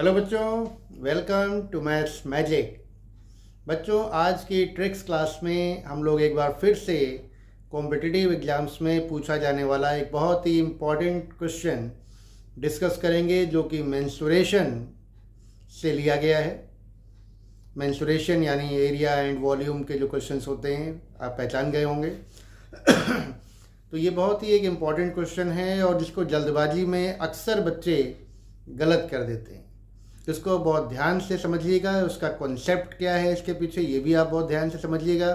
Hello बच्चों, welcome to maths magic. बच्चों, आज की ट्रिक्स क्लास में हम लोग एक बार फिर से कॉम्पिटिटिव एग्जाम्स में पूछा जाने वाला एक बहुत ही इम्पॉर्टेंट क्वेश्चन डिस्कस करेंगे, जो कि मेंसुरेशन से लिया गया है। मेंसुरेशन यानी एरिया एंड वॉल्यूम के जो क्वेश्चंस होते हैं, आप पहचान गए होंगे। तो ये बहुत ही एक इम्पॉर्टेंट क्वेश्चन है और जिसको जल्दबाजी में अक्सर बच्चे गलत कर देते हैं। इसको बहुत ध्यान से समझिएगा, उसका कॉन्सेप्ट क्या है इसके पीछे, ये भी आप बहुत ध्यान से समझिएगा,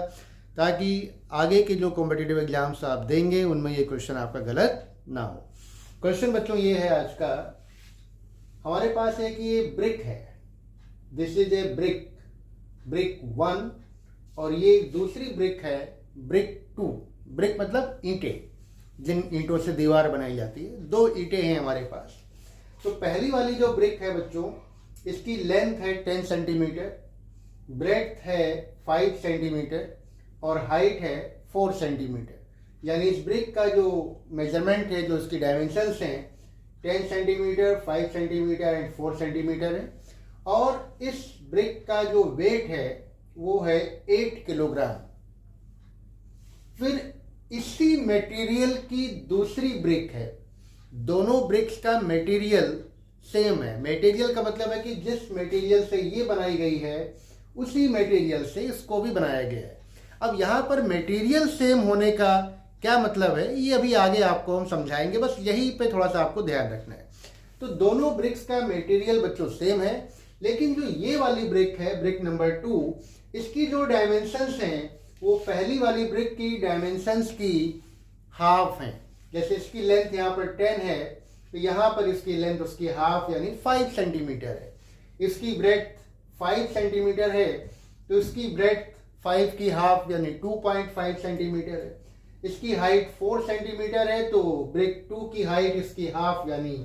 ताकि आगे के जो कॉम्पिटिटिव एग्जाम्स आप देंगे उनमें ये क्वेश्चन आपका गलत ना हो। क्वेश्चन बच्चों ये है आज का, हमारे पास एक ये ब्रिक है, दिस इज ए ब्रिक 1 और ये दूसरी ब्रिक है ब्रिक 2। ब्रिक मतलब ईंटें, जिन ईंटों से दीवार बनाई जाती है। 2 ईंटें हैं हमारे पास। तो पहली वाली जो ब्रिक है बच्चों, इसकी लेंथ है 10 सेंटीमीटर, ब्रेड्थ है 5 सेंटीमीटर और हाइट है 4 सेंटीमीटर। यानी इस ब्रिक का जो मेजरमेंट है, जो इसकी डायमेंशंस हैं, 10 सेंटीमीटर, 5 सेंटीमीटर एंड 4 सेंटीमीटर है। और इस ब्रिक का जो वेट है वो है 8 किलोग्राम। फिर इसी मटेरियल की दूसरी ब्रिक है। दोनों ब्रिक्स का मटेरियल सेम है। मटेरियल का मतलब है कि जिस मटेरियल से ये बनाई गई है उसी मटेरियल से इसको भी बनाया गया है। अब यहाँ पर मटेरियल सेम होने का क्या मतलब है, ये अभी आगे आपको हम समझाएंगे, बस यही पे थोड़ा सा आपको ध्यान रखना है। तो दोनों ब्रिक्स का मटेरियल बच्चों सेम है, लेकिन जो ये वाली ब्रिक है, ब्रिक नंबर 2, इसकी जो डायमेंशंस हैं वो पहली वाली ब्रिक की डायमेंशंस की हाफ हैं। जैसे इसकी लेंथ यहाँ पर 10 है, तो यहाँ पर इसकी लेंथ उसकी हाफ यानी 5 सेंटीमीटर है। इसकी ब्रेड्थ 5 सेंटीमीटर है, तो इसकी ब्रेड्थ 5 की हाफ यानी 2.5 सेंटीमीटर है। इसकी हाइट 4 सेंटीमीटर है, तो ब्रिक 2 की हाइट इसकी हाफ यानी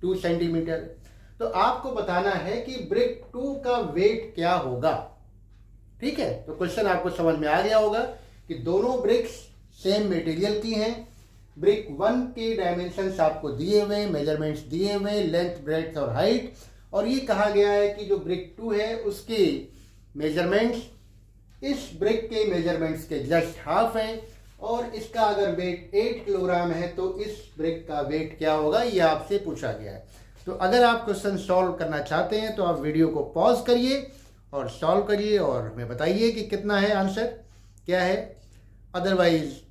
2 सेंटीमीटर है। तो आपको बताना है कि ब्रिक 2 का वेट क्या होगा। ठीक है, तो क्वेश्चन आपको समझ में आ गया होगा कि दोनों ब्रिक्स सेम मटेरियल की हैं। ब्रिक 1 के डायमेंशंस आपको दिए हुए, मेजरमेंट्स दिए हुए, लेंथ, ब्रेड्थ और हाइट। और ये कहा गया है कि जो ब्रिक 2 है उसके मेजरमेंट्स इस ब्रिक के मेजरमेंट्स के जस्ट हाफ हैं। और इसका अगर वेट 8 किलोग्राम है तो इस ब्रिक का वेट क्या होगा, ये आपसे पूछा गया है। तो अगर आप क्वेश्चन सॉल्व करना चाहते हैं तो आप वीडियो को पॉज करिए और सॉल्व करिए और हमें बताइए कि कितना है, आंसर क्या है। अदरवाइज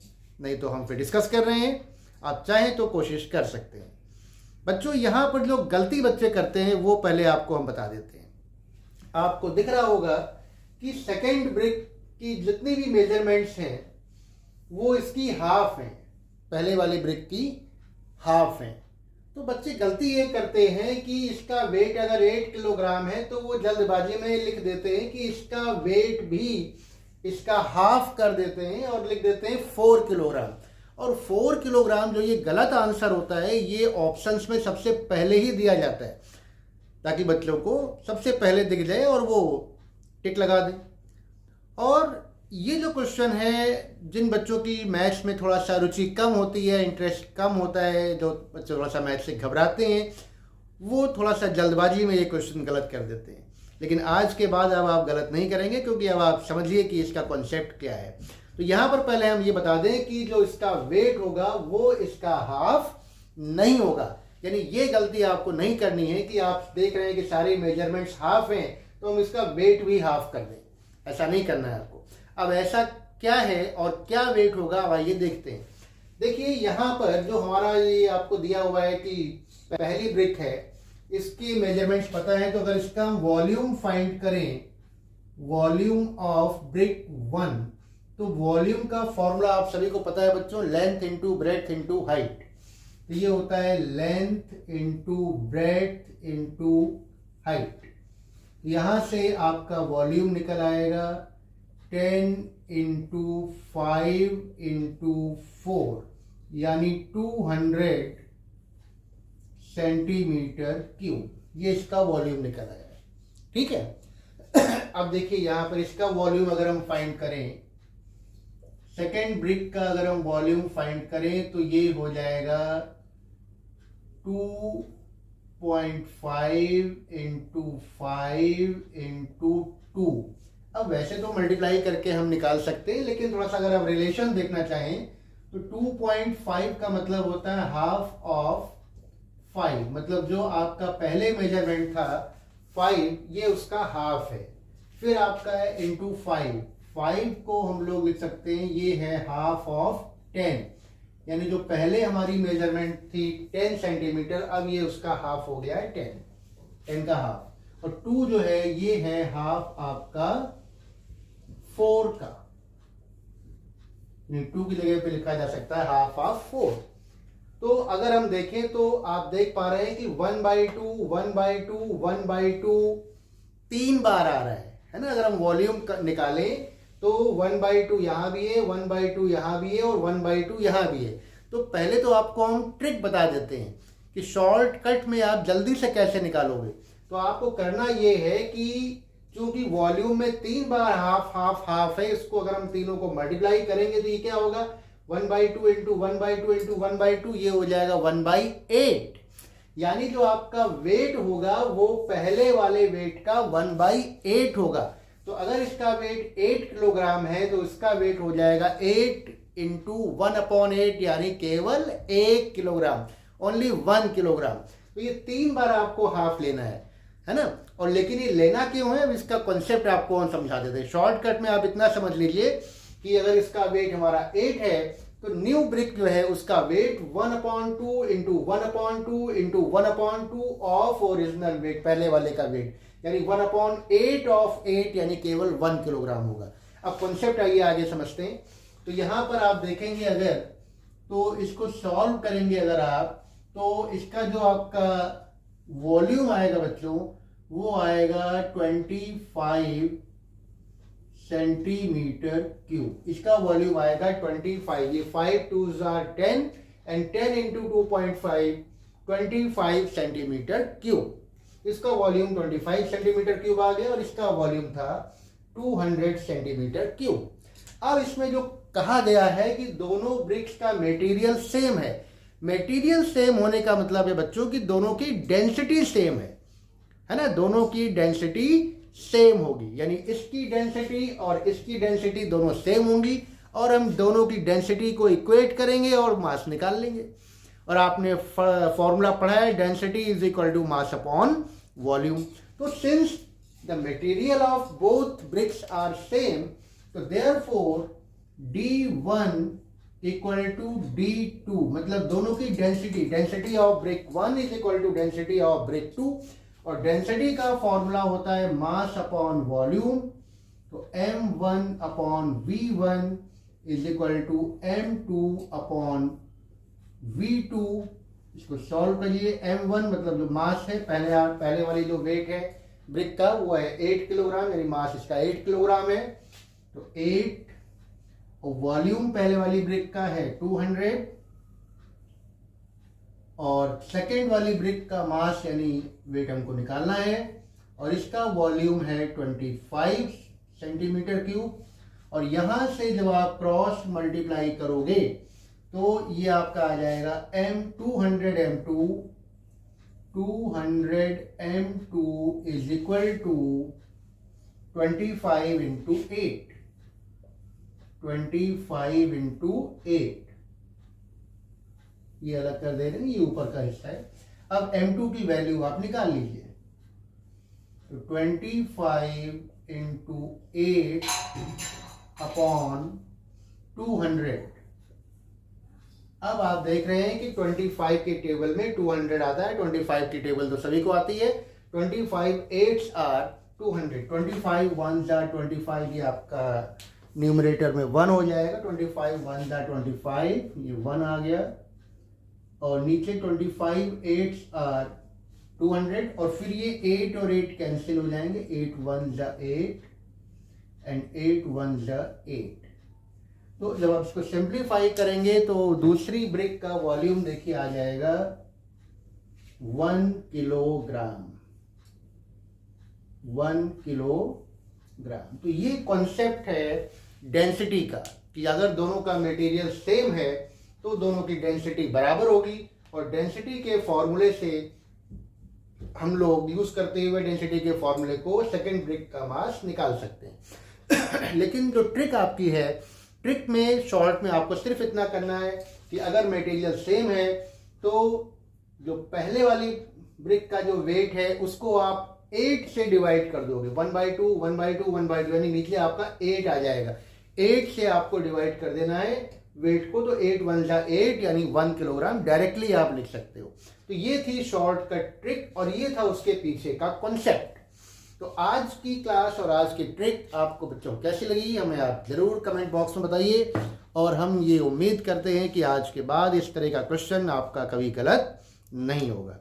नहीं तो हम फिर डिस्कस कर रहे हैं, आप चाहें तो कोशिश कर सकते हैं। बच्चों, यहाँ पर जो गलती बच्चे करते हैं वो पहले आपको हम बता देते हैं। आपको दिख रहा होगा कि सेकेंड ब्रिक की जितनी भी मेजरमेंट्स हैं वो इसकी हाफ हैं, पहले वाली ब्रिक की हाफ हैं। तो बच्चे गलती ये करते हैं कि इसका वेट अगर 8 किलोग्राम है तो वो जल्दबाजी में लिख देते हैं कि इसका वेट भी इसका हाफ कर देते हैं और लिख देते हैं 4 किलोग्राम। और 4 किलोग्राम जो ये गलत आंसर होता है, ये ऑप्शंस में सबसे पहले ही दिया जाता है ताकि बच्चों को सबसे पहले दिख जाए और वो टिक लगा दें। और ये जो क्वेश्चन है, जिन बच्चों की मैथ्स में थोड़ा सा रुचि कम होती है, इंटरेस्ट कम होता है, जो बच्चे थोड़ा सा मैथ्स से घबराते हैं, वो थोड़ा सा जल्दबाजी में ये क्वेश्चन गलत कर देते हैं। लेकिन आज के बाद अब आप गलत नहीं करेंगे, क्योंकि अब आप समझिए कि इसका कॉन्सेप्ट क्या है। तो यहाँ पर पहले हम ये बता दें कि जो इसका वेट होगा वो इसका हाफ नहीं होगा। यानी ये गलती आपको नहीं करनी है कि आप देख रहे हैं कि सारे मेजरमेंट्स हाफ हैं तो हम इसका वेट भी हाफ कर दें, ऐसा नहीं करना है आपको। अब ऐसा क्या है और क्या वेट होगा, अब आइए देखते हैं। देखिए, यहाँ पर जो हमारा ये आपको दिया हुआ है कि पहली ब्रिक है, इसकी मेजरमेंट्स पता है, तो अगर इसका हम वॉल्यूम फाइंड करें, वॉल्यूम ऑफ ब्रिक 1, तो वॉल्यूम का फॉर्मूला आप सभी को पता है बच्चों, length into breadth into height. तो ये होता है length into breadth into height. यहां से आपका वॉल्यूम निकल आएगा 10 इंटू 5 इंटू 4 यानी 200 सेंटीमीटर क्यूब। ये इसका वॉल्यूम निकल आया। ठीक है। अब देखिए यहाँ पर इसका वॉल्यूम अगर हम फाइंड करें, सेकेंड ब्रिक का अगर हम वॉल्यूम फाइंड करें तो ये हो जाएगा 2.5 इंटू 5 इंटू 2। अब वैसे तो मल्टीप्लाई करके हम निकाल सकते हैं, लेकिन थोड़ा सा अगर आप रिलेशन देखना चाहें तो 2.5 का मतलब होता है हाफ ऑफ 5, मतलब जो आपका पहले मेजरमेंट था 5, ये उसका हाफ है। फिर आपका है इंटू 5 को हम लोग लिख सकते हैं ये है हाफ ऑफ 10, यानी जो पहले हमारी मेजरमेंट थी 10 सेंटीमीटर, अब ये उसका हाफ हो गया है 10 का हाफ। और 2 जो है ये है हाफ आपका 4 का, 2 की जगह पे लिखा जा सकता है हाफ ऑफ 4। तो अगर हम देखें तो आप देख पा रहे हैं कि 1/2 1/2 1/2 3 बार आ रहा है ना। अगर हम वॉल्यूम निकालें तो 1/2 यहां भी है, 1/2 यहां भी है और 1/2 यहां भी है। तो पहले तो आपको हम ट्रिक बता देते हैं कि शॉर्टकट में आप जल्दी से कैसे निकालोगे। तो आपको करना ये है कि चूंकि वॉल्यूम में 3 बार हाफ हाफ हाफ है, इसको अगर हम तीनों को मल्टीप्लाई करेंगे तो ये क्या होगा 1/2 इंटू 1/2 इंटू 1/2, ये हो जाएगा 1/8। यानी जो आपका वेट होगा वो पहले वाले वेट का 1/8 होगा। तो अगर इसका वेट 8 किलोग्राम है तो इसका वेट हो जाएगा 8 इंटू 1/8, यानी केवल 1 किलोग्राम, ओनली 1 किलोग्राम। तो ये 3 बार आपको हाफ लेना है ना। और लेकिन ये लेना क्यों है, इसका कॉन्सेप्ट आपको हम समझा देते हैं। शॉर्टकट में आप इतना समझ लीजिए कि अगर इसका वेट हमारा 8 है तो न्यू ब्रिक जो है उसका weight 1/2 into 1/2 into 1/2 of original weight, पहले वाले का वेट, यानी 1/8 ऑफ 8, यानी केवल 1 किलोग्राम होगा। अब कॉन्सेप्ट आइए आगे समझते हैं। तो यहां पर आप देखेंगे अगर, तो इसको सॉल्व करेंगे अगर आप, तो इसका जो आपका वॉल्यूम आएगा बच्चों वो आएगा 25 सेंटीमीटर क्यूब। इसका वॉल्यूम आएगा 25, ये 5 2s are 10 and 10 into 2.5 25 centimetre cube. इसका वॉल्यूम 25 सेंटीमीटर क्यूब आ गया और इसका वॉल्यूम था 200 सेंटीमीटर क्यूब। अब इसमें जो कहा गया है कि दोनों ब्रिक्स का मटेरियल सेम है। मटेरियल सेम होने का मतलब है बच्चों की दोनों की डेंसिटी सेम है ना, दोनों की डेंसिटी सेम होगी, यानी इसकी डेंसिटी और इसकी डेंसिटी दोनों सेम होंगी और हम दोनों की डेंसिटी को इक्वेट करेंगे और मास निकाल लेंगे। और आपने फॉर्मूला पढ़ा है, density is equal to mass upon volume. तो since the material of both bricks are same, तो therefore D1 equal to D2, मतलब दोनों की density of brick 1 is equal to density of brick 2, और डेंसिटी का formula होता है मास upon volume. तो M1 upon V1 is equal to M2 upon V2। इसको सॉल्व करिए। M1 मतलब जो मास है, पहले वाली जो वेट है ब्रिक का वो है 8 किलोग्राम, यानी मास इसका 8 किलोग्राम है। तो 8, और वॉल्यूम पहले वाली ब्रिक का है 200, और सेकेंड वाली ब्रिक का मास यानी वेट हमको निकालना है, और इसका वॉल्यूम है 25 सेंटीमीटर क्यूब। और यहां से जब आप क्रॉस मल्टीप्लाई करोगे तो ये आपका आ जाएगा M200 M2 is equal to 25 into 8, 25 into 8, ये अलग कर दे रहे हैं, ये ऊपर का हिस्सा है। अब M2 की वैल्यू आप निकाल लीजिए। तो 25 इंटू 8 अपॉन 200। अब आप देख रहे हैं कि 25 के टेबल में 200 आता है, 25 की टेबल तो सभी को आती है। 25 8s are 200, 25 1s are 25, ये आपका न्यूमरेटर में 1 हो जाएगा। 25 1s are 25, ये 1 आ गया, और नीचे 25 8s are 200, और फिर ये 8 और 8 कैंसिल हो जाएंगे, 8 1s are 8 and 8 1s are 8। तो जब आप इसको सिंप्लीफाई करेंगे तो दूसरी ब्रिक का वॉल्यूम देखिए आ जाएगा 1 किलोग्राम, 1 किलोग्राम। तो ये कॉन्सेप्ट है डेंसिटी का कि अगर दोनों का मटेरियल सेम है तो दोनों की डेंसिटी बराबर होगी, और डेंसिटी के फॉर्मूले से हम लोग यूज़ करते हुए डेंसिटी के फॉर्मूले को सेकेंड ब्रिक का मास निकाल सकते हैं। लेकिन जो ट्रिक आपकी है, ट्रिक में शॉर्ट में आपको सिर्फ इतना करना है कि अगर मटेरियल सेम है तो जो पहले वाली ब्रिक का जो वेट है उसको आप 8 से डिवाइड कर दोगे, 1/2 1/2 1/2, यानी नीचे आपका 8 आ जाएगा। 8 से आपको डिवाइड कर देना है वेट को, तो 8 1 जा 8 यानी 1 किलोग्राम डायरेक्टली आप लिख सकते हो। तो ये थी शॉर्टकट ट्रिक और ये था उसके पीछे का कॉन्सेप्ट। तो आज की क्लास और आज की ट्रिक आपको बच्चों कैसी लगी हमें आप जरूर कमेंट बॉक्स में बताइए, और हम ये उम्मीद करते हैं कि आज के बाद इस तरह का क्वेश्चन आपका कभी गलत नहीं होगा।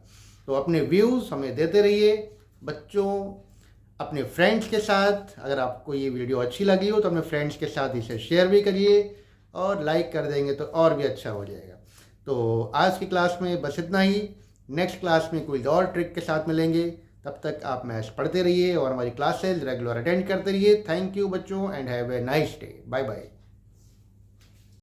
तो अपने व्यूज़ हमें देते रहिए बच्चों, अपने फ्रेंड्स के साथ। अगर आपको ये वीडियो अच्छी लगी हो तो अपने फ्रेंड्स के साथ इसे शेयर भी करिए और लाइक कर देंगे तो और भी अच्छा हो जाएगा। तो आज की क्लास में बस इतना ही। नेक्स्ट क्लास में कोई और ट्रिक के साथ मिलेंगे, तब तक आप मैथ्स पढ़ते रहिए और हमारी क्लासेज रेगुलर अटेंड करते रहिए। थैंक यू बच्चों and have a nice day. Bye bye.